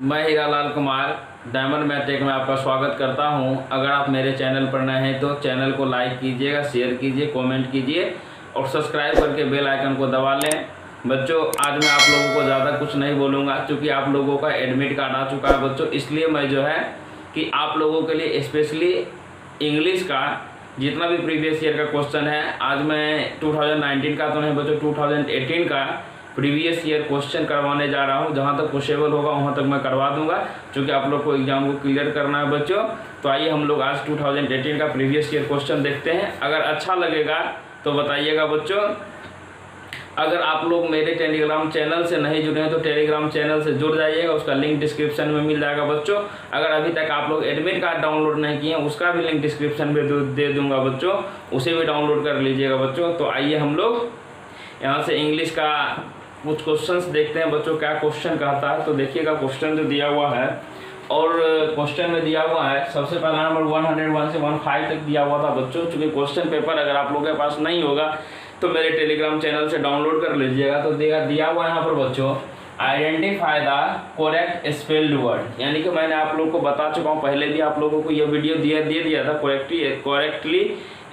मैं हीरालाल कुमार डायमंड मैथटेक में आपका स्वागत करता हूं। अगर आप मेरे चैनल पर नए हैं तो चैनल को लाइक कीजिएगा, शेयर कीजिए, कमेंट कीजिए और सब्सक्राइब करके बेल आइकन को दबा लें। बच्चों, आज मैं आप लोगों को ज़्यादा कुछ नहीं बोलूँगा क्योंकि आप लोगों का एडमिट कार्ड आ चुका है बच्चों। इसलिए मैं जो है कि आप लोगों के लिए स्पेशली इंग्लिश का जितना भी प्रीवियस ईयर का क्वेश्चन है, आज मैं 2019 का तो नहीं बच्चों, 2018 का प्रीवियस ईयर क्वेश्चन करवाने जा रहा हूं। जहां तक पॉसिबल होगा वहां तक मैं करवा दूंगा क्योंकि आप लोग को एग्जाम को क्लियर करना है बच्चों। तो आइए हम लोग आज 2018 का प्रीवियस ईयर क्वेश्चन देखते हैं। अगर अच्छा लगेगा तो बताइएगा बच्चों। अगर आप लोग मेरे टेलीग्राम चैनल से नहीं जुड़े हैं तो टेलीग्राम चैनल से जुड़ जाइएगा, उसका लिंक डिस्क्रिप्शन में मिल जाएगा बच्चों। अगर अभी तक आप लोग एडमिट कार्ड डाउनलोड नहीं किए हैं उसका भी लिंक डिस्क्रिप्शन में दे दूंगा बच्चों, उसे भी डाउनलोड कर लीजिएगा बच्चों। तो आइए हम लोग यहाँ से इंग्लिश का कुछ क्वेश्चंस देखते हैं बच्चों, क्या क्वेश्चन कहता है। तो देखिएगा क्वेश्चन जो दिया हुआ है और क्वेश्चन में दिया हुआ है सबसे पहला नंबर 101 से 15 तक दिया हुआ था बच्चों। चूँकि क्वेश्चन पेपर अगर आप लोगों के पास नहीं होगा तो मेरे टेलीग्राम चैनल से डाउनलोड कर लीजिएगा। तो दिया हुआ है यहाँ पर बच्चों, identify the correct spelled word. यानी कि मैंने आप लोगों को बता चुका हूँ, पहले भी आप लोगों को यह वीडियो दे दिया था करेक्टली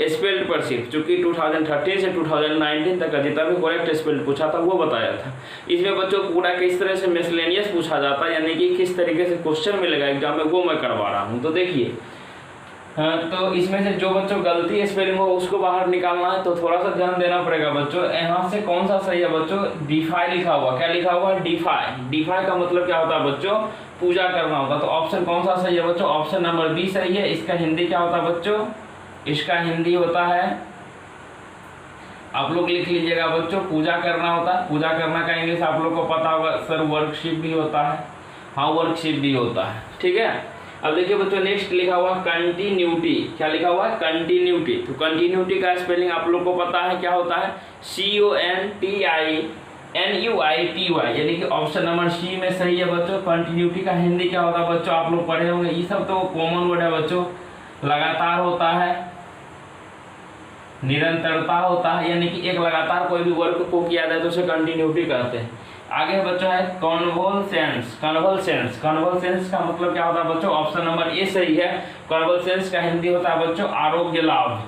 स्पेल्ड पर सिर्फ, चूँकि 2013 से 2019 तक का जितना भी करेक्ट स्पेल्ड पूछा था वो बताया था। इसमें बच्चों पूरा किस तरह से मिसलेनियस पूछा जाता है, यानी कि किस तरीके से क्वेश्चन मिलेगा एग्जाम में, वो मैं करवा रहा हूँ। तो देखिए, तो इसमें से जो बच्चों गलती स्पेलिंग हो उसको बाहर निकालना है, तो थोड़ा सा ध्यान देना पड़ेगा बच्चों। यहाँ से कौन सा सही है बच्चों? डिफाई लिखा हुआ, क्या लिखा हुआ है? डिफाई। डिफाई का मतलब क्या होता है बच्चों? पूजा करना होता है। तो ऑप्शन कौन सा सही है बच्चों? ऑप्शन नंबर बी सही है। इसका हिंदी क्या होता है बच्चों? इसका हिंदी होता है, आप लोग लिख लीजिएगा बच्चों, पूजा करना होता है। पूजा करना का इंग्लिश आप लोग को पता होगा सर, वर्कशिप भी होता है। हाँ, वर्कशिप भी होता है, ठीक है। अब देखिए बच्चों, नेक्स्ट लिखा हुआ कंटिन्यूटी। क्या लिखा हुआ है? कंटिन्यूटी। तो कंटिन्यूटी का स्पेलिंग आप लोग को पता है क्या होता है? CONTINUITY, यानी कि ऑप्शन नंबर सी में सही है बच्चों। कंटिन्यूटी का हिंदी क्या होता है बच्चों? आप लोग पढ़े होंगे, ये सब तो कॉमन वर्ड है बच्चों। लगातार होता है, निरंतरता होता है, यानी कि एक लगातार कोई भी वर्क को किया जाए तो उसे कंटिन्यूटी कहते हैं। आगे बच्चों है कन्वोलसेंस। कन्वोलसेंस, कन्वोलसेंस का मतलब क्या होता है बच्चों? ऑप्शन नंबर ए सही है। कन्वोलसेंस का हिंदी होता है बच्चों आरोग्य लाभ।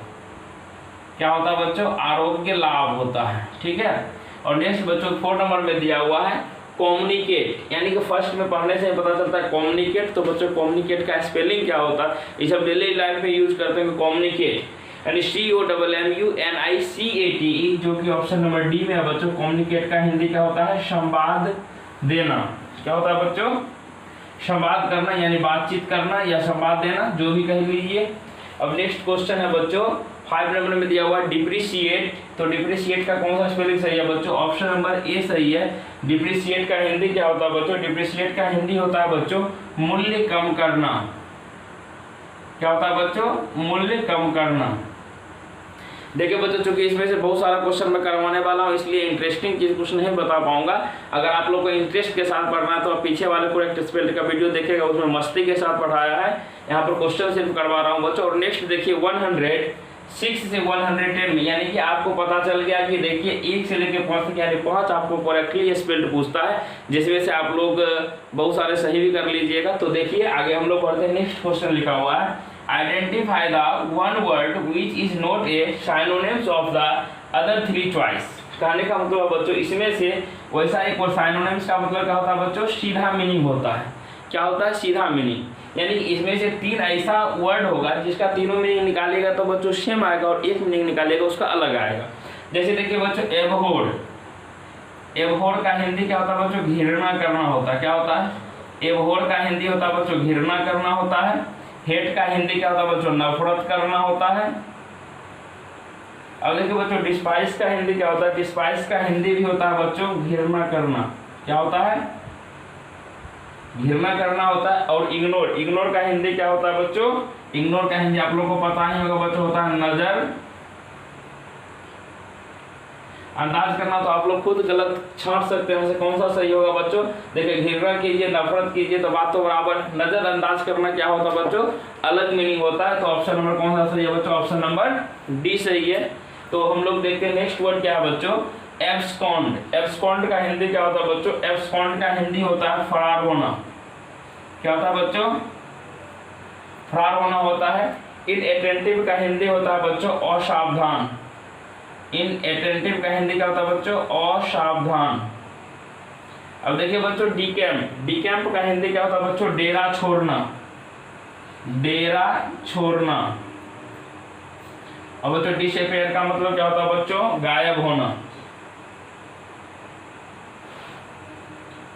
क्या होता है बच्चों? आरोग्य लाभ होता है, ठीक है। और नेक्स्ट बच्चों 4 नंबर में दिया हुआ है कम्युनिकेट, यानी कि फर्स्ट में पढ़ने से पता चलता है कम्युनिकेट। तो बच्चों कम्युनिकेट का स्पेलिंग क्या होता है? ये सब डेली लाइफ में यूज करते हैं कम्युनिकेट, यानी COMMUNICATE, जो कि ऑप्शन नंबर डी में है बच्चों। कम्युनिकेट का हिंदी क्या होता है? संवाद देना। क्या होता है बच्चों? संवाद करना, यानी बातचीत करना या संवाद देना, जो भी कह लीजिए। अब नेक्स्ट क्वेश्चन है बच्चों 5 नंबर में दिया हुआ डिप्रिशिएट। तो डिप्रिशिएट का कौन सा स्पेलिंग सही है बच्चों? ऑप्शन नंबर ए सही है। डिप्रिशिएट का हिंदी क्या होता है बच्चों? डिप्रिशिएट का हिंदी होता है बच्चों मूल्य कम करना। क्या होता है बच्चों? मूल्य कम करना। देखिए बच्चों, चूंकि इसमें से बहुत सारा क्वेश्चन मैं करवाने वाला हूँ इसलिए इंटरेस्टिंग चीज कुछ नहीं बता पाऊंगा। अगर आप लोग को इंटरेस्ट के साथ पढ़ना है तो आप पीछे वाले करेक्ट स्पेल्ड का वीडियो देखेगा, उसमें मस्ती के साथ पढ़ाया है। यहाँ पर क्वेश्चन सिर्फ करवा रहा हूँ बच्चों। और नेक्स्ट देखिए 106 से 110 में, यानी कि आपको पता चल गया कि देखिए 1 से लेकर 5 तक, यानी 5 आपको करेक्टली स्पेल्ड पूछता है, जिसमें से आप लोग बहुत सारे सही भी कर लीजिएगा। तो देखिए आगे हम लोग पढ़ते हैं। नेक्स्ट क्वेश्चन लिखा हुआ है identify the one word which is not a synonyms of the other 3 choice. कहने का मतलब बच्चों इसमें से वैसा एक और साइनोनिम्स का मतलब क्या होता है बच्चों? सीधा मीनिंग होता है। क्या होता है? सीधा मीनिंग, यानी इसमें से 3 ऐसा वर्ड होगा जिसका तीनों मीनिंग निकालेगा तो बच्चों सेम आएगा और एक मीनिंग निकालेगा उसका अलग आएगा। जैसे देखिए बच्चों एबहोर्ड। एबहोर्ड का हिंदी क्या होता है बच्चों? घृणा करना होता है। क्या होता है? एबहोर्ड का हिंदी होता है बच्चों घृणा करना होता है। हेट का हिंदी क्या होता है बच्चों? नफरत करना होता है। अब देखिए बच्चों डिस्पाइस का हिंदी क्या होता है? डिस्पाइस का हिंदी भी होता है बच्चों घृणा करना। क्या होता है? घृणा करना होता है। और इग्नोर, इग्नोर का हिंदी क्या होता है बच्चों? इग्नोर का हिंदी आप लोगों को पता ही होगा बच्चों, होता है नजर अंदाज करना। तो आप लोग खुद गलत छांट सकते हैं कौन सा सही होगा बच्चों। देखिए घृणा कीजिए, नफरत कीजिए तो बात तो बराबर। नजरअंदाज करना क्या होता है बच्चों? अलग मीनिंग होता है। तो ऑप्शन नंबर कौन सा सही है बच्चों? ऑप्शन नंबर डी सही है। तो हम लोग देखते हैं नेक्स्ट वर्ड क्या है बच्चों? एब्सकॉन्ड। एब्सकॉन्ड का हिंदी क्या होता है बच्चों? एब्सकॉन्ड का हिंदी होता है फरार होना। क्या होता है बच्चों? फरार होना होता है। इनअटेंटिव का हिंदी होता है बच्चों असावधान। इनअटेंटिव का हिंदी क्या होता है बच्चों? असावधान। अब देखिए बच्चों डीकैम्प, डीकैम्प का हिंदी क्या होता है बच्चों? डेरा छोड़ना, डेरा छोड़ना। अब बच्चों डिसअपियर का मतलब क्या होता है बच्चों? गायब होना।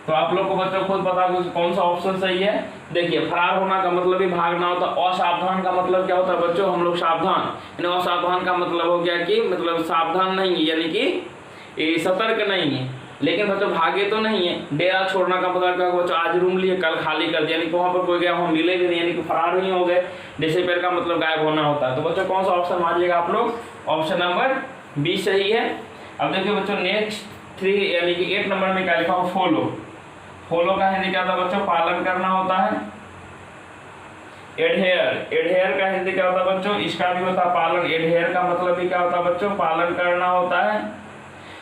तो आप लोग को बच्चों खुद पता कौन सा ऑप्शन सही है। देखिए फरार होना का मतलब ही भागना होता है। असावधान का मतलब क्या होता है बच्चों? हम लोग सावधान, यानी असावधान का मतलब हो गया कि मतलब सावधान नहीं है, यानी कि सतर्क नहीं है। लेकिन बच्चों भागे तो नहीं है। डेरा छोड़ना का मतलब क्या बच्चों? आज रूम लिए कल खाली कर दिया, यानी कि वहां पर कोई गया, वहां मिले भी नहीं, यानी कि फरार नहीं हो गए। डिसअपियर का मतलब गायब होना होता है। तो बच्चों कौन सा ऑप्शन मानिएगा आप लोग? ऑप्शन नंबर बी सही है। अब देखिए बच्चों नेक्स्ट 3 यानी कि 8 नंबर में क्या लिखा हो? फॉलो। फॉलो का हिंदी क्या होता है बच्चों? पालन करना होता है। एडहेयर, एडहेयर का हिंदी क्या होता है बच्चों? इसका भी होता है पालन। एडहेयर का मतलब भी क्या होता है बच्चों? पालन करना होता है।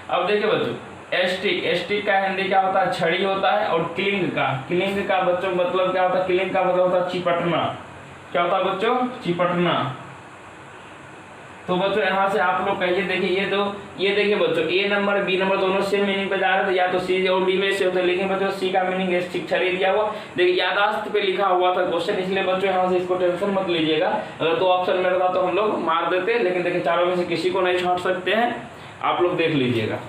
अब देखिए बच्चों एस्टिक, एस्टिक का हिंदी क्या होता है? छड़ी होता है। और क्लिंग का, क्लिंग का बच्चों मतलब क्या होता है? क्लिंग का मतलब होता है चिपटना। क्या होता है बच्चों? चिपटना। तो बच्चों यहाँ से आप लोग कहिए, देखिए ये देखिए बच्चों ए नंबर बी नंबर दोनों सेम मीनिंग पे जा रहे थे, या तो सी और डी में से होते, लेकिन बच्चों सी का मीनिंग एस्टिक छड़ी दिया हुआ। देखिए यादाश्त पे लिखा हुआ था क्वेश्चन, इसलिए बच्चों यहाँ से इसको टेंशन मत लीजिएगा। अगर 2 ऑप्शन में रहता तो हम लोग मार देते, लेकिन देखिए चारों में से किसी को नहीं छांट सकते हैं। आप लोग देख लीजिएगा।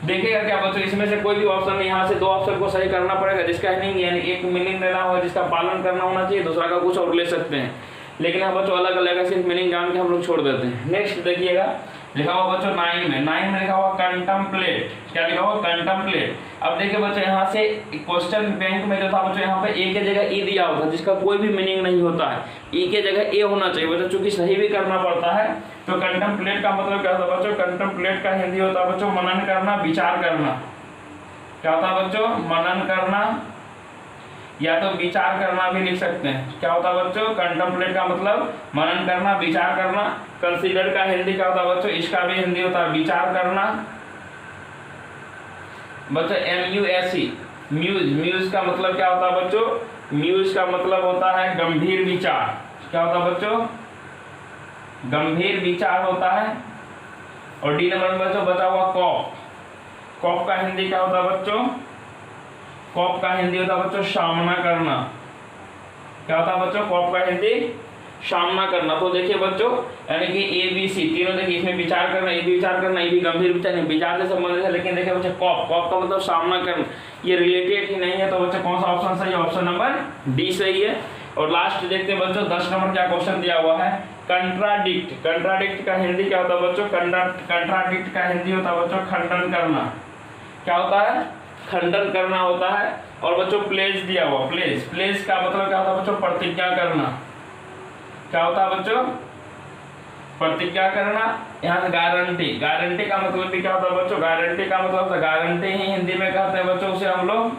देखिएगा क्या बच्चों, इसमें से कोई भी ऑप्शन नहीं, यहाँ से 2 ऑप्शन को सही करना पड़ेगा, जिसका नहीं यानी एक मीनिंग लेना होगा, जिसका पालन करना होना चाहिए, दूसरा का कुछ और ले सकते हैं। लेकिन यहाँ बच्चों अलग अलग सिर्फ मीनिंग जान के हम लोग छोड़ देते हैं। नेक्स्ट देखिएगा लिखा हुआ बच्चों 9 में लिखा हुआ कंटम्पलेट। क्या लिखा हुआ? कंटम्पलेट। अब देखिए बच्चों यहाँ से क्वेश्चन बैंक में जो था बच्चों यहाँ पे ए के जगह ई दिया होता है, जिसका कोई भी मीनिंग नहीं होता है। ई के जगह ए होना चाहिए बच्चों, चूंकि सही भी करना पड़ता है। तो कंटम्पलेट का मतलब क्या होता है बच्चों? कंटम्पलेट का हिंदी होता है बच्चों मनन करना, विचार करना। क्या होता है बच्चों? मनन करना, या तो विचार करना भी लिख सकते हैं। क्या होता है बच्चों? कंटम्पलेट का मतलब मनन करना, विचार करना। कंसीडर का हिंदी क्या होता है बच्चों? इसका भी हिंदी होता है विचार करना। बच्चों MUSE, म्यूज, म्यूज का मतलब क्या होता है बच्चों? म्यूज का मतलब होता है गंभीर विचार। क्या होता है बच्चों? गंभीर विचार होता है। और डी नंबर में बच्चों बचा हुआ कॉप। कॉप का हिंदी क्या होता है बच्चों? कॉप का हिंदी होता है बच्चों सामना करना। क्या होता है बच्चों? कॉप का हिंदी सामना करना। तो देखिए बच्चों यानी कि ABC तीनों देखिए, इसमें विचार करना, ये भी विचार करना, ये भी गंभीर विचार नहीं, विचार से संबंधित है। लेकिन देखिए बच्चों कॉप का मतलब सामना करना, ये रिलेटेड ही नहीं है। तो बच्चों कौन सा ऑप्शन सही है? ऑप्शन नंबर डी सही है। और लास्ट देखते हैं बच्चों 10 नंबर क्या क्वेश्चन दिया हुआ है? कंट्राडिक्ट। कंट्राडिक्ट का हिंदी क्या होता है बच्चों? कंट्राडिक्ट का हिंदी होता है बच्चों खंडन करना। क्या होता है? खंडन करना होता है। और बच्चों प्लेज दिया हुआ, प्लेज का मतलब क्या होता है बच्चों? प्रतिज्ञा करना। क्या होता है बच्चों? प्रतिज्ञा करना। यहाँ से गारंटी का मतलब भी क्या होता है बच्चों? गारंटी का मतलब गारंटी ही हिंदी में कहते हैं बच्चों उसे हम लोग।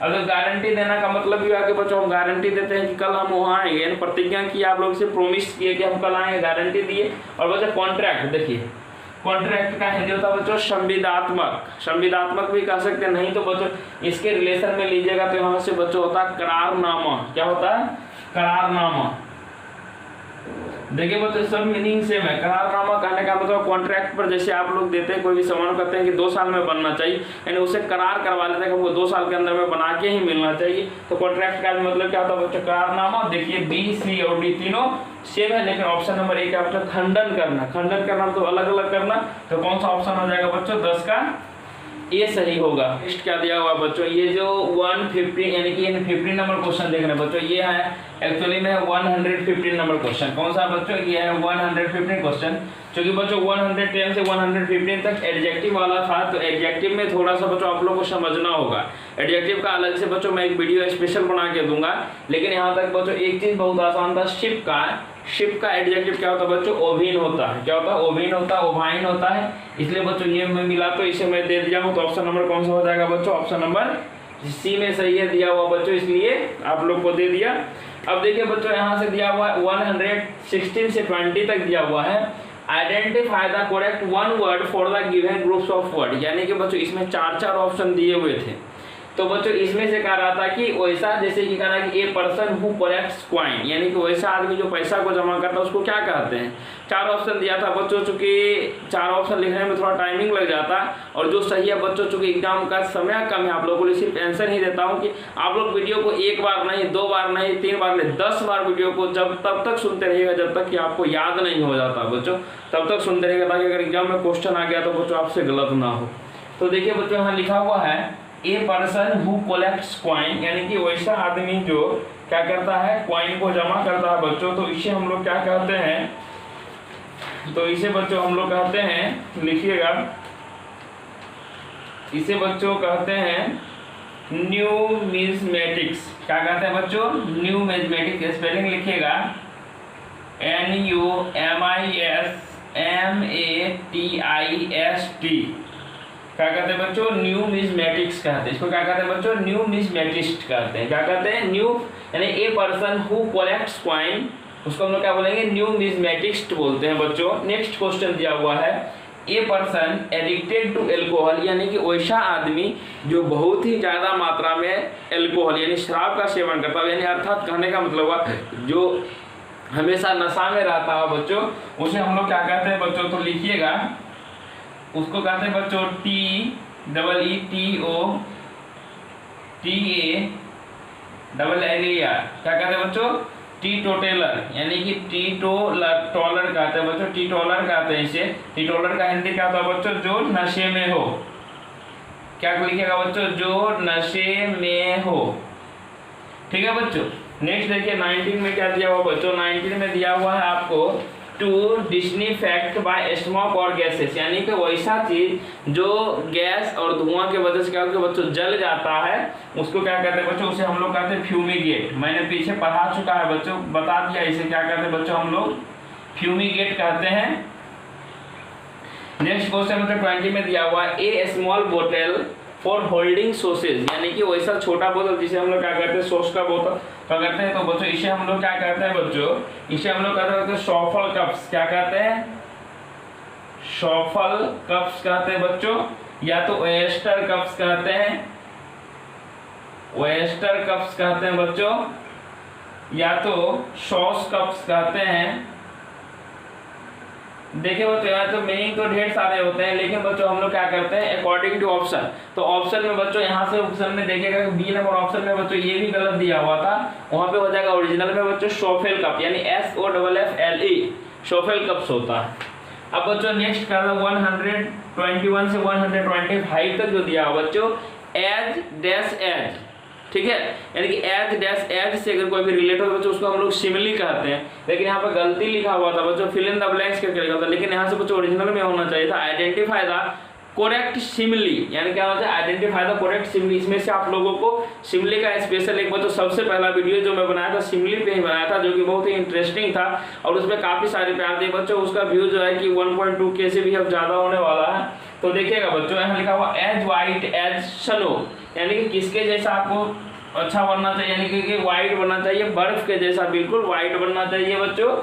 अगर गारंटी देना का मतलब भी है कि बच्चों हम गारंटी देते हैं कि कल हम वहाँ आएंगे, यानी प्रतिज्ञा की, आप लोग से प्रोमिस किए कि हम कल आएंगे, गारंटी दिए। और बच्चों कॉन्ट्रैक्ट, देखिए कॉन्ट्रैक्ट का हिंदी होता है बच्चों संविदात्मक। संविदात्मक भी कह सकते हैं, नहीं तो बच्चों इसके रिलेशन में लीजिएगा तो यहाँ से बच्चों होता है करारनामा। क्या होता है? करारनामा। देखिए बच्चों सब मीनिंग सेम है। करारनामा कहने का मतलब कॉन्ट्रैक्ट पर जैसे आप लोग देते हैं, कोई भी सामान कहते हैं कि 2 साल में बनना चाहिए, यानी उसे करार करवा लेते हैं कि हमको 2 साल के अंदर में बना के ही मिलना चाहिए। तो कॉन्ट्रैक्ट का मतलब क्या होता है बच्चों? करारनामा। देखिए B, C और D तीनों सेम है, लेकिन ऑप्शन नंबर 1 का बच्चों खंडन करना। खंडन करना तो अलग अलग करना। तो कौन सा ऑप्शन हो जाएगा बच्चों? 10 का ये सही होगा। नेक्स्ट क्या दिया हुआ बच्चों? ये जो 150 यानी कि 15 नंबर क्वेश्चन देख रहे हैं बच्चों, ये है एक्चुअली में 115 नंबर क्वेश्चन। कौन सा बच्चों? ये है 115 क्वेश्चन। क्योंकि बच्चों 110 से 115 तक एडजेक्टिव वाला था, तो एडजेक्टिव में थोड़ा सा बच्चों आप लोगों को समझना होगा। एडजेक्टिव का अलग से बच्चों मैं एक वीडियो स्पेशल बना के दूंगा। लेकिन यहाँ तक बच्चों एक चीज बहुत आसान था, शिप का एडजेक्टिव क्या होता है बच्चों? ओविन होता है। क्या होता है? ओविन होता है, ओवाइन होता है। इसलिए बच्चों ये मैं मिला तो इसे मैं दे दिया हूँ। तो ऑप्शन नंबर कौन सा हो जाएगा बच्चों? ऑप्शन नंबर सी में सही है दिया हुआ बच्चों, इसलिए आप लोग को दे दिया। अब देखिए बच्चों यहाँ से दिया हुआ है 116 से 20 तक दिया हुआ है। Identify the correct one word for the given groups of word, यानी कि बच्चों इसमें 4 ऑप्शन दिए हुए थे। तो बच्चों इसमें से कह रहा था कि वैसा जैसे कि कह रहा है कि a person who collects coin, यानी कि वैसा आदमी जो पैसा को जमा करता है उसको क्या कहते हैं। 4 ऑप्शन दिया था बच्चों, चूंकि 4 ऑप्शन लिखने में थोड़ा टाइमिंग लग जाता और जो सही है बच्चों, चूंकि एग्जाम का समय कम है, आप लोगों को सिर्फ आंसर ही देता हूँ कि आप लोग वीडियो को 1 बार नहीं, 2 बार नहीं, 3 बार नहीं, 10 बार वीडियो को तब तक सुनते रहिएगा जब तक कि आपको याद नहीं हो जाता बच्चों, तब तक सुनते रहिएगा ताकि अगर एग्जाम में क्वेश्चन आ गया तो बच्चों आपसे गलत ना हो। तो देखिए बच्चों यहाँ लिखा हुआ है a person who collects coin, यानी कि वैसा आदमी जो क्या करता है, कॉइन को जमा करता है बच्चों। तो इसे हम लोग क्या कहते हैं, तो इसे बच्चों हम लोग कहते हैं, लिखिएगा, इसे बच्चों कहते हैं न्यूमिज्मेटिक्स। क्या कहते हैं बच्चों, न्यूमिज्मेटिक्स। स्पेलिंग लिखिएगा NUMISMATIST। क्या कहते हैं बच्चों, न्यूमिज्मेटिक्स कहते हैं इसको। क्या कहते हैं बच्चों, न्यूमिज्मेटिस्ट कहते हैं। क्या कहते हैं, न्यू यानी a person who collects coin, उसको हम लोग क्या बोलेंगे, न्यूमिज्मेटिस्ट बोलते हैं बच्चों। नेक्स्ट क्वेश्चन दिया हुआ है a person addicted to alcohol, यानी कि वैसा आदमी जो बहुत ही ज्यादा मात्रा में एल्कोहल यानी शराब का सेवन करता है, यानी अर्थात कहने का मतलब हुआ जो हमेशा नशा में रहता है बच्चों, उसे हम लोग क्या कहते हैं बच्चों। तो लिखिएगा, उसको कहते हैं बच्चों TEETOTALLER। क्या कहते हैं बच्चों, टीटोटेलर, यानी कि टॉलर कहते हैं बच्चों, टीटोलर कहते हैं इसे। टीटोलर का हिंदी क्या होता है बच्चों, जो नशे में हो। क्या लिखिएगा बच्चों, जो नशे में हो। ठीक है बच्चों। नेक्स्ट देखिए 19 में क्या दिया हुआ बच्चों, 19 में दिया हुआ है आपको टू डिसइंफेक्ट बाय स्मोक और गैसेस, यानी कि वैसा चीज जो गैस और धुआं के वजह से क्या होता है बच्चों, जल जाता है, उसको क्या कहते हैं बच्चों, उसे हम लोग कहते हैं फ्यूमिगेट। मैंने पीछे पढ़ा चुका है बच्चों, बता दिया इसे क्या कहते हैं बच्चों, हम लोग फ्यूमिगेट कहते हैं। नेक्स्ट क्वेश्चन मतलब 20 में दिया हुआ ए स्मॉल बोतल फॉर होल्डिंग सॉसेज, यानी कि वैसा छोटा बोतल जिसे हम लोग क्या कहते हैं, सॉस का बोतल क्या कहते हैं। तो बच्चों इसे हम लोग क्या कहते हैं बच्चों, इसे हम लोग कहते हैं शॉफल कप्स। क्या कहते हैं, शॉफल कप्स कहते हैं बच्चों, या तो ओयस्टर कप्स कहते हैं, ओयस्टर कप्स कहते हैं बच्चों, या तो सॉस कप्स कहते हैं। देखिए बच्चों यहाँ तो मीनिंग तो ढेर सारे होते हैं, लेकिन बच्चों हम लोग क्या करते हैं अकॉर्डिंग टू ऑप्शन। तो ऑप्शन में बच्चों यहाँ से ऑप्शन में देखिएगा बी नंबर ऑप्शन में बच्चों ये भी गलत दिया हुआ था, वहाँ पे हो जाएगा ओरिजिनल में बच्चों शॉफेल कप, यानी SOFFLE शॉफेल कप्स होता है। अब बच्चों नेक्स्ट कर रहे 121 से 125 तक जो दिया हुआ बच्चों, एज डैश एज, ठीक है, यानी कि एज डैश एज से अगर कोई भी रिलेट हो बच्चों उसको हम लोग सिमिली कहते हैं। लेकिन यहाँ पर गलती लिखा हुआ था बच्चों, फिल इन द ब्लैंक्स करके लिखा था, लेकिन यहाँ से बच्चों ओरिजिनल में होना चाहिए था आइडेंटिफाई द करेक्ट सिमिली, यानी क्या होता है आइडेंटिफाई द करेक्ट सिमिली। इसमें से आप लोगों को सिमिली का स्पेशल एक बच्चों सबसे पहला वीडियो जो मैं बनाया था सिमिली पे ही बनाया था, जो कि बहुत ही इंटरेस्टिंग था और उसमें काफी सारे प्यार दिए बच्चों। उसका व्यू जो है कि 1.2K से भी अब ज्यादा होने वाला है। तो देखिएगा बच्चों यहाँ लिखा हुआ एज व्हाइट एज स्नो, यानी कि किसके जैसा आपको अच्छा बनना चाहिए, यानी कि व्हाइट बनना चाहिए, बर्फ के जैसा बिल्कुल व्हाइट बनना चाहिए बच्चों।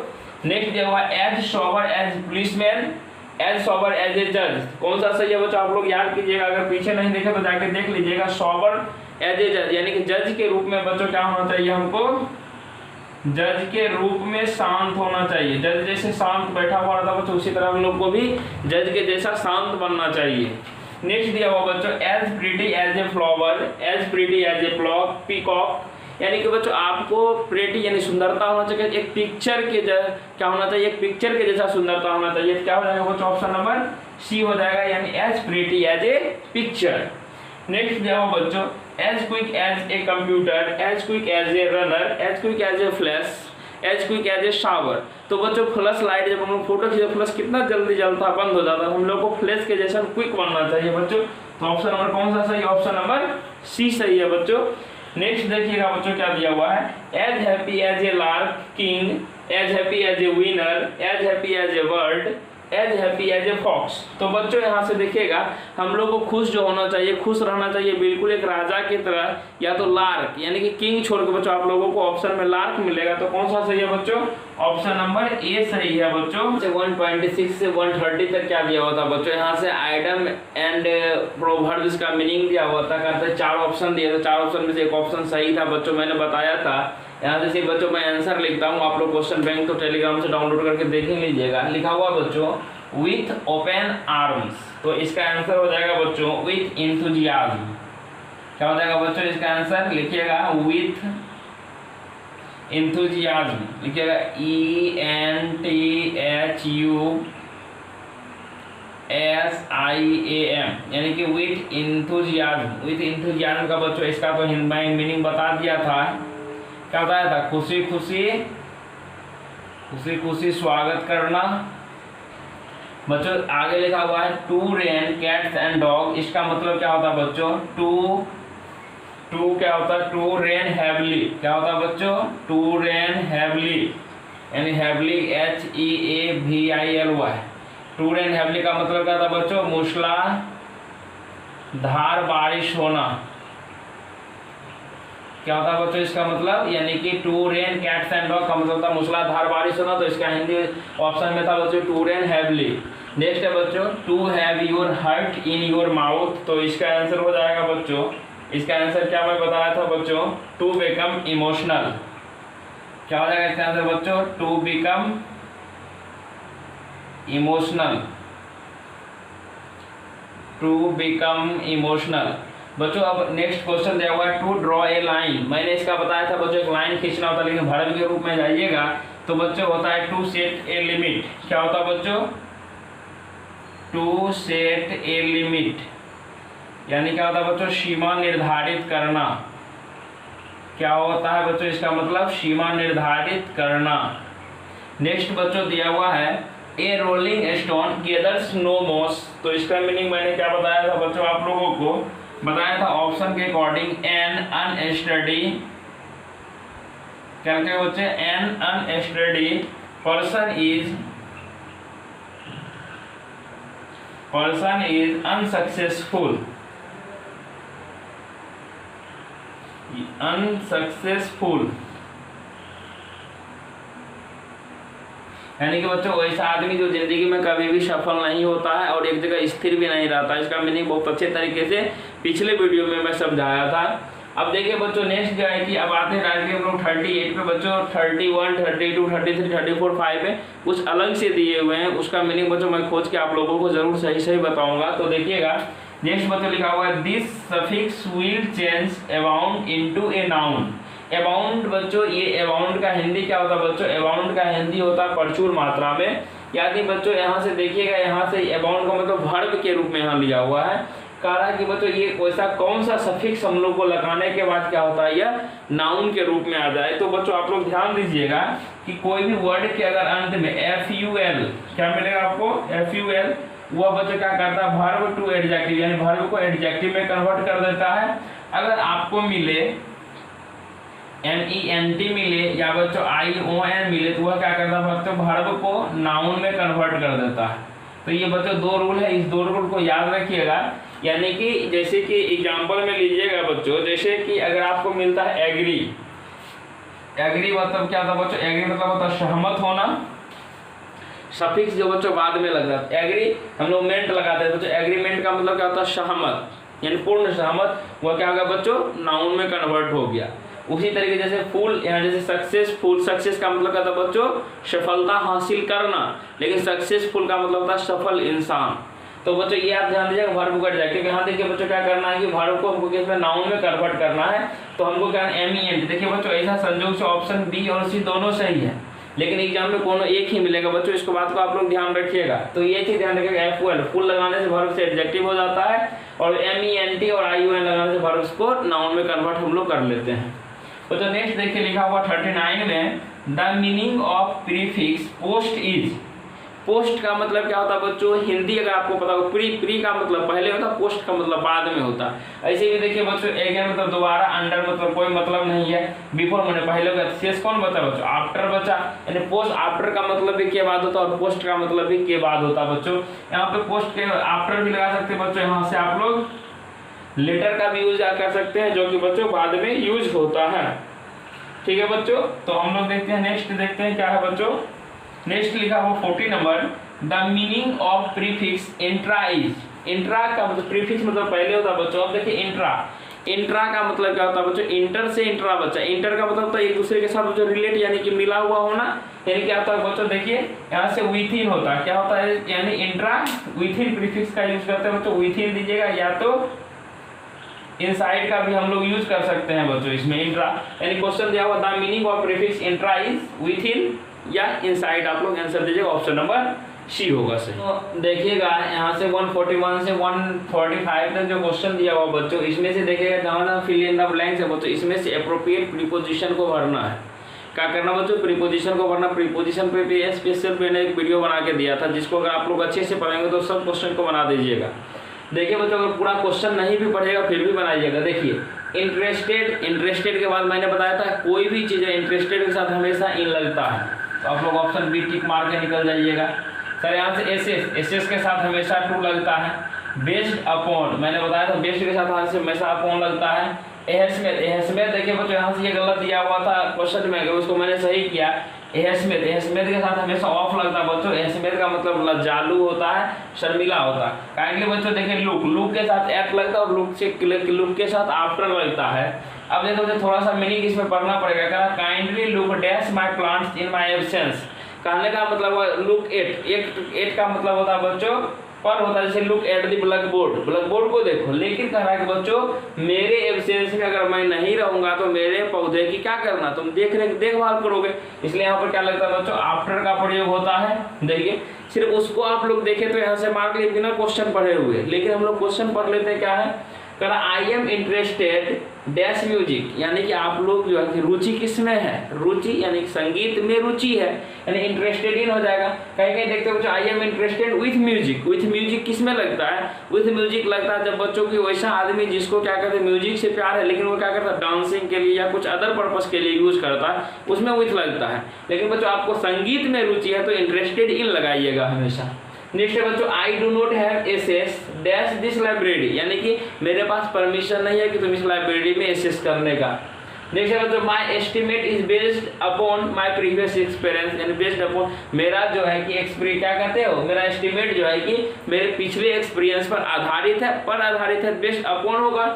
नेक्स्ट दिया हुआ as sober as policeman as sober as a जज। कौन सा सही है बच्चों, आप लोग याद कीजिएगा, अगर पीछे नहीं देखे तो जाके देख लीजिएगा। सोबर एज ए जज, यानी कि जज के रूप में बच्चों क्या होना चाहिए, हमको जज के रूप में शांत होना चाहिए। जज जैसे शांत बैठा हुआ रहता बच्चों, उसी तरह हम लोग को भी जज के जैसा शांत बनना चाहिए। नेक्स्ट दिया हुआ बच्चों as pretty as a flower as pretty as a peacock, यानी कि बच्चों आपको प्रीटी यानी सुंदरता होना चाहिए, एक पिक्चर के क्या होना चाहिए, एक पिक्चर के जैसा सुंदरता होना चाहिए। क्या हो जाएगा बच्चों, ऑप्शन नंबर सी हो जाएगा, यानी as pretty as a picture. Next दिया हुआ बच्चों as quick as a computer as quick as a runner as quick as a flash as quick as a shower. तो बच्चों फ्लैश लाइट जब हम लोग फोटो खींचे फ्लैश कितना जल्दी जलता बंद हो जाता है, हम लोग को फ्लैश के जैसा क्विक बनना चाहिए बच्चों। तो ऑप्शन नंबर कौन सा सही, ऑप्शन नंबर सी सही है बच्चों। नेक्स्ट देखिएगा बच्चों क्या दिया हुआ है as happy as a lark king as happy as a winner as happy as a bird as happy as a fox. तो बच्चों यहाँ से देखिएगा हम लोग को खुश जो होना चाहिए, खुश रहना चाहिए बिल्कुल एक राजा की तरह, या तो लार्क यानी कि किंग छोड़ के बच्चों आप लोगों को ऑप्शन में लार्क मिलेगा। तो कौन सा सही है बच्चों? ऑप्शन नंबर ए सही है बच्चों। 126 से 130 तक क्या दिया हुआ था बच्चों? यहाँ से आइडम एंड प्रोवर्ब्स का मीनिंग दिया हुआ था। कहते 4 ऑप्शन दिए थे, 4 ऑप्शन में से एक ऑप्शन सही था बच्चों, मैंने बताया था। यहाँ से सिर्फ बच्चों मैं आंसर लिखता हूँ, आप लोग क्वेश्चन बैंक तो टेलीग्राम से डाउनलोड करके देख ही लीजिएगा। लिखा हुआ बच्चों विथ ओपन आर्म्स, तो इसका आंसर हो जाएगा बच्चों विथ इंथुजियाज्म। क्या हो जाएगा बच्चों इसका आंसर? लिखिएगा विथ इंथुजियाज्म, लिखिएगा ENTHUSIAM यानी कि विथ इंथुजियाज्म। विथ इंथुजियाज्म का बच्चों इसका तो हिंदी मीनिंग बता दिया था। क्या बताया था? खुशी खुशी, खुशी खुशी स्वागत करना। बच्चों आगे लिखा हुआ है to rain cats and dog, इसका मतलब क्या होता है बच्चों? टू क्या होता है? To rain heavily. क्या होता है बच्चों? टू रेन हैवली यानी heavily HEAVILY। To rain heavily का मतलब क्या था बच्चों? मूसलाधार बारिश होना। क्या होता है बच्चों इसका मतलब? यानी कि to rain cats and dog का मतलब था मूसलाधार बारिश होना, तो इसका हिंदी ऑप्शन में था बच्चों टू रेन हैवली। नेक्स्ट है बच्चों to have your heart in your mouth, तो इसका आंसर हो जाएगा बच्चों, इसका आंसर क्या मैं बताया था बच्चों? To become emotional. क्या हो जाएगा इसका आंसर बच्चों? To become emotional, to become emotional. बच्चों अब नेक्स्ट क्वेश्चन दिया हुआ है टू ड्रॉ ए लाइन। मैंने इसका बताया था बच्चों एक लाइन खींचना होता है, लेकिन वर्ब के रूप में जाइएगा तो बच्चों होता है टू सेट ए लिमिट। क्या होता है बच्चों? टू सेट ए लिमिट यानी क्या होता है बच्चों? सीमा निर्धारित करना। क्या होता है बच्चों इसका मतलब? सीमा निर्धारित करना। नेक्स्ट बच्चों दिया हुआ है a rolling stone gathers no moss, तो इसका मीनिंग मैंने क्या बताया था बच्चों आप लोगों को? बताया था ऑप्शन के अकॉर्डिंग एन अनस्टडी। क्या क्या बच्चे? An unstudy person is unsuccessful, यानी कि बच्चों वैसा आदमी जो जिंदगी में कभी भी सफल नहीं होता है और एक जगह स्थिर भी नहीं रहता। इसका मीनिंग बहुत अच्छे तरीके से पिछले वीडियो में मैं समझाया था। अब देखिए बच्चों नेक्स्ट जो है कि अब आते हैं डायरेक्टली हम लोग 38 पे बच्चों। 31, 32, 33, 34, 5 पे कुछ अलग से दिए हुए हैं, उसका मीनिंग बच्चों मैं खोज के आप लोगों को जरूर सही बताऊंगा। तो देखिएगा नेक्स्ट बच्चों लिखा हुआ है this suffix will change abound into a noun. Abound बच्चों ये अबाउंड का हिंदी क्या होता है बच्चों? अबाउंड का हिंदी होता है प्रचुर मात्रा में। यानी बच्चों यहाँ से देखिएगा, यहाँ से अबाउंड का मतलब वर्ब के रूप में यहाँ लिया हुआ है। कह रहा है कि बच्चों ये वैसा कौन सा सफिक्स हम लोग को लगाने के बाद क्या होता है? यह नाउन के रूप में आ जाए। तो बच्चों आप लोग ध्यान दीजिएगा कि कोई भी वर्ड के अगर अंत में FUL क्या मिलेगा आपको? FUL वह बच्चों क्या करता है? वर्ब टू एडजेक्टिव यानी वर्ब को एडजेक्टिव में कन्वर्ट कर देता है। अगर आपको मिले MENT मिले या बच्चों ION मिले तो वह क्या करता है बच्चों? वर्ब को नाउन में कन्वर्ट कर देता है। तो ये बच्चों 2 रूल है, इस 2 रूल को याद रखिएगा। यानी कि जैसे कि एग्जांपल में लीजिएगा बच्चों, जैसे कि अगर आपको मिलता है एग्री, एग्री मतलब क्या था बच्चों? एग्री मतलब होता है सहमत होना। सफिक्स जो बच्चों बाद में लग जाता है, एग्री हम लोग मेंट लगाते हैं बच्चों। एग्रीमेंट का मतलब क्या होता है? सहमत यानी पूर्ण सहमत। वह क्या होगा बच्चों? नाउन में कन्वर्ट हो गया। उसी तरीके जैसे फुल, यहाँ जैसे सक्सेसफुल, सक्सेस का मतलब क्या था बच्चों? सफलता हासिल करना, लेकिन सक्सेसफुल का मतलब होता है सफल इंसान। तो बच्चों ये आप ध्यान दीजिएगा वर्ब को एडजेक्टिव। यहाँ देखिए बच्चों क्या करना है कि वर्ब को हमको किसमें? नाउन में कन्वर्ट करना है। तो हमको क्या MENT। देखिए बच्चों ऐसा संयोग से ऑप्शन बी और सी दोनों सही है, लेकिन एग्जाम में कोनो एक ही मिलेगा बच्चों। इसको बात को आप लोग ध्यान रखिएगा। तो ये चीज ध्यान रखिएगा, FUL फुल लगाने से वर्ब से एडजेक्टिव हो जाता है, और MENT और ION लगाने से वर्ब को नाउन में कन्वर्ट हम लोग कर लेते हैं। तो नेक्स्ट देखिए लिखा हुआ 39 में the meaning of prefix post is. Post का मतलब क्या होता है बच्चों, हिंदी अगर आपको पता हो, प्री का मतलब पहले होता, पोस्ट का मतलब बाद में होता। ऐसे भी देखिए बच्चों, अगेन मतलब दोबारा, अंडर मतलब कोई मतलब नहीं है, बिफोर मैंने पहले होगा, शेष कौन बचा बच्चों, आफ्टर बचा। यानी पोस्ट आफ्टर का मतलब भी के बाद होता है और पोस्ट का मतलब भी के बाद होता है बच्चों। यहाँ पे पोस्ट के आफ्टर भी लगा सकते हैं बच्चों, यहाँ से आप लोग लेटर का भी यूज कर सकते हैं जो कि बच्चों बाद में यूज होता है। ठीक है बच्चों, तो हम लोग देखते हैं नेक्स्ट, देखते हैं क्या है बच्चों। नेक्स्ट लिखा हुआ 40 number, the meaning of prefix intra is. Intra का मतलब, प्रीफिक्स मतलब पहले होता है बच्चों। अब देखिए इंट्रा का मतलब क्या होता है बच्चों, इंटर से इंट्रा बच्चा। इंटर का मतलब होता है एक दूसरे के साथ जो रिलेट यानी कि मिला हुआ होना। यानी क्या होता है बच्चों, देखिए यहाँ से विथ इन होता है, क्या होता है यानी इंट्रा विथ इन प्रीफिक्स का यूज करते हैं बच्चों। विथ इन दीजिएगा या तो इनसाइड का भी हम लोग यूज कर सकते हैं बच्चों इसमें इंट्रा। यानी क्वेश्चन दिया हुआ the meaning of prefix intra is with इन या इनसाइड, आप लोग आंसर दीजिएगा, ऑप्शन नंबर सी होगा सही। तो देखिएगा यहाँ से 141 से 145 तक जो क्वेश्चन दिया हुआ बच्चों, इसमें से देखिएगा जहाँ फिल इन द ब्लैंक्स है बच्चों, इसमें से एप्रोप्रिएट प्रीपोजिशन को भरना है। क्या करना बच्चों, प्रीपोजिशन को भरना। प्रीपोजिशन पे भी स्पेशल मैंने एक वीडियो बना के दिया था, जिसको अगर आप लोग अच्छे से पढ़ेंगे तो सब क्वेश्चन को बना दीजिएगा। देखिए बच्चों, अगर पूरा क्वेश्चन नहीं भी पढ़ेगा फिर भी बनाइएगा। देखिए इंटरेस्टेड के बाद मैंने बताया था कोई भी चीज़ है इंटरेस्टेड के साथ हमेशा इन लगता है, तो आप लोग ऑप्शन बी टिक मार के निकल जाइएगा। सर यहाँ से एस के साथ हमेशा टू लगता है। बेस्ड अपॉन मैंने बताया था, बेस्ड के साथ हमेशा अपॉन लगता है। एहसमेत देखिए बच्चों, यहाँ से ये गलत दिया हुआ था क्वेश्चन में, उसको मैंने सही किया। एहसमेत के साथ हमेशा ऑफ लगता है बच्चों। एहसमेत का मतलब लज्जालू होता है, शर्मिला होता है। काइंडली बच्चों देखिए लुक के साथ एट लगता है और लुक के साथ आफ्टर लगता है। अब देखो मुझे थोड़ा सा मीनिंग इसमें पढ़ना पड़ेगा। कहा kindly look dash my plants in my absence. कहने का मतलब लुक एट का मतलब होता है बच्चों पर होता है, जैसे look at the black board को देखो। लेकिन कह रहा है कि बच्चों मेरे एब्सेंस में अगर मैं नहीं रहूंगा तो मेरे पौधे की क्या करना, तुम देखभाल करोगे। इसलिए यहाँ पर क्या लगता है बच्चों, आफ्टर का प्रयोग होता है। देखिए सिर्फ उसको आप लोग देखें तो यहाँ से मार्क लिए बिना क्वेश्चन पढ़े हुए, लेकिन हम लोग क्वेश्चन पढ़ लेते हैं। क्या है, कह I am interested dash music, यानी कि आप लोग जो है रुचि किसमें है, रुचि यानी संगीत में रुचि है, यानी इंटरेस्टेड इन हो जाएगा। कहीं कहीं देखते हो I am interested with music किसमें लगता है, विथ म्यूजिक लगता है जब बच्चों की वैसा आदमी जिसको क्या कहते हैं म्यूजिक से प्यार है, लेकिन वो क्या करता है डांसिंग के लिए या कुछ अदर पर्पस के लिए यूज करता है, उसमें विथ लगता है। लेकिन बच्चों आपको संगीत में रुचि है तो इंटरेस्टेड इन लगाइएगा हमेशा। नेक्स्ट है बच्चों, I do not have access dash this library, यानी कि मेरे पास परमिशन नहीं है कि तुम इस लाइब्रेरी में एक्सेस करने का। नेक्स्ट है बच्चों, my estimate is based upon my previous experience, यानी बेस्ड अपॉन मेरा जो है कि एक्सपीरियंस क्या कहते हो, मेरा एस्टिमेट जो है कि मेरे पिछले एक्सपीरियंस पर आधारित है, बेस्ड अपॉन होगा।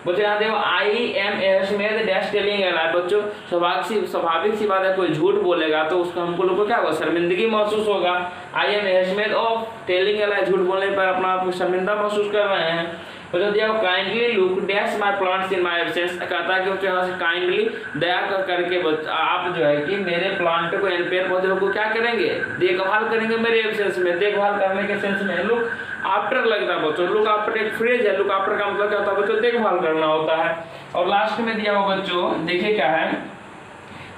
बच्चों यहाँ देखो आई एम एस्टिमेट डैश टेलिंग ए लाई, बच्चों स्वाभाविक सी बात है, कोई झूठ बोलेगा तो उसका हमको लोग को क्या होगा, शर्मिंदगी महसूस होगा। I am ashamed of telling a lie, झूठ बोलने पर अपना आप शर्मिंदा महसूस कर रहे हैं। बच्चों दिया kindly look dash my plants in my absence, कहता है कि बच्चों यहाँ से काइंडली दया करके आप जो है कि मेरे प्लांट को यानी पेड़ पौधे को क्या करेंगे, देखभाल करेंगे मेरे एब्सेंस में। देखभाल करने के सेंस में लुक आफ्टर लगता है बच्चों। लुक आफ्टर एक फ्रेज है, लुक आफ्टर का मतलब क्या होता है बच्चों, देखभाल करना होता है। और लास्ट में दिया हुआ बच्चों देखिए क्या है,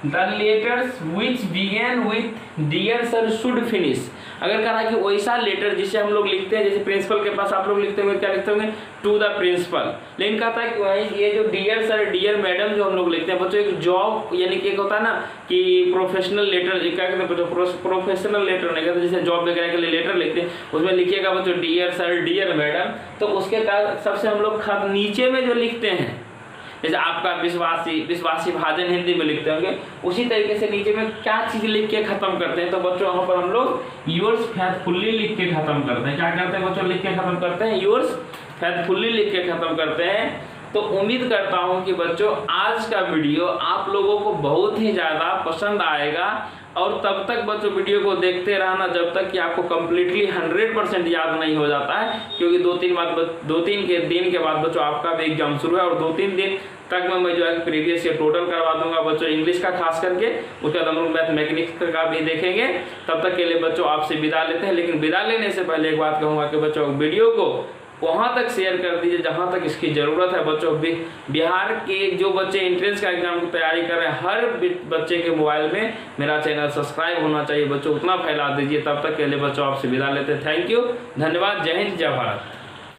the letters which begin with dear sir should finish. अगर कहा कि वैसा लेटर जिसे हम लोग लिखते हैं, जैसे प्रिंसिपल के पास आप लोग लिखते होंगे, क्या लिखते होंगे, टू द प्रिंसिपल। लेकिन कहता है कि वही ये जो डियर सर डियर मैडम जो हम लोग लिखते हैं बच्चों, एक जॉब यानी कि एक होता है ना कि प्रोफेशनल लेटर, क्या कहते हैं बच्चों, प्रोफेशनल लेटर नहीं कहते, जैसे जॉब वगैरह के लिए लेटर लिखते हैं उसमें लिखिएगा बच्चों डियर सर डियर मैडम। तो उसके सबसे हम लोग खत नीचे में जो लिखते हैं, जैसे आपका विश्वासी भाजन हिंदी में लिखते होंगे, उसी तरीके से नीचे में क्या चीज लिख के खत्म करते हैं। तो बच्चों यहाँ पर हम लोग योर्स फेथफुली लिख के खत्म करते हैं। क्या करते हैं बच्चों, लिख के खत्म करते हैं, योर्स फेथफुली लिख के खत्म करते हैं। तो उम्मीद करता हूँ कि बच्चों आज का वीडियो आप लोगों को बहुत ही ज़्यादा पसंद आएगा। और तब तक बच्चों वीडियो को देखते रहना जब तक कि आपको कम्प्लीटली 100% याद नहीं हो जाता है, क्योंकि 2-3 दिन के बाद बच्चों आपका भी एग्जाम शुरू है। और 2-3 दिन तक मैं जो है प्रीवियस ईयर टोटल करवा दूंगा बच्चों, इंग्लिश का खास करके, उसके बाद हम लोग मैथमेटिक्स का भी देखेंगे। तब तक के लिए बच्चों आपसे विदा लेते हैं। लेकिन विदा लेने से पहले एक बात कहूँगा कि बच्चों वीडियो को वहाँ तक शेयर कर दीजिए जहाँ तक इसकी ज़रूरत है बच्चों। बिहार के जो बच्चे एंट्रेंस का एग्जाम की तैयारी कर रहे हैं, हर बच्चे के मोबाइल में मेरा चैनल सब्सक्राइब होना चाहिए बच्चों, उतना फैला दीजिए। तब तक के लिए बच्चों आपसे विदा लेते हैं। थैंक यू, धन्यवाद, जय हिंद, जय भारत।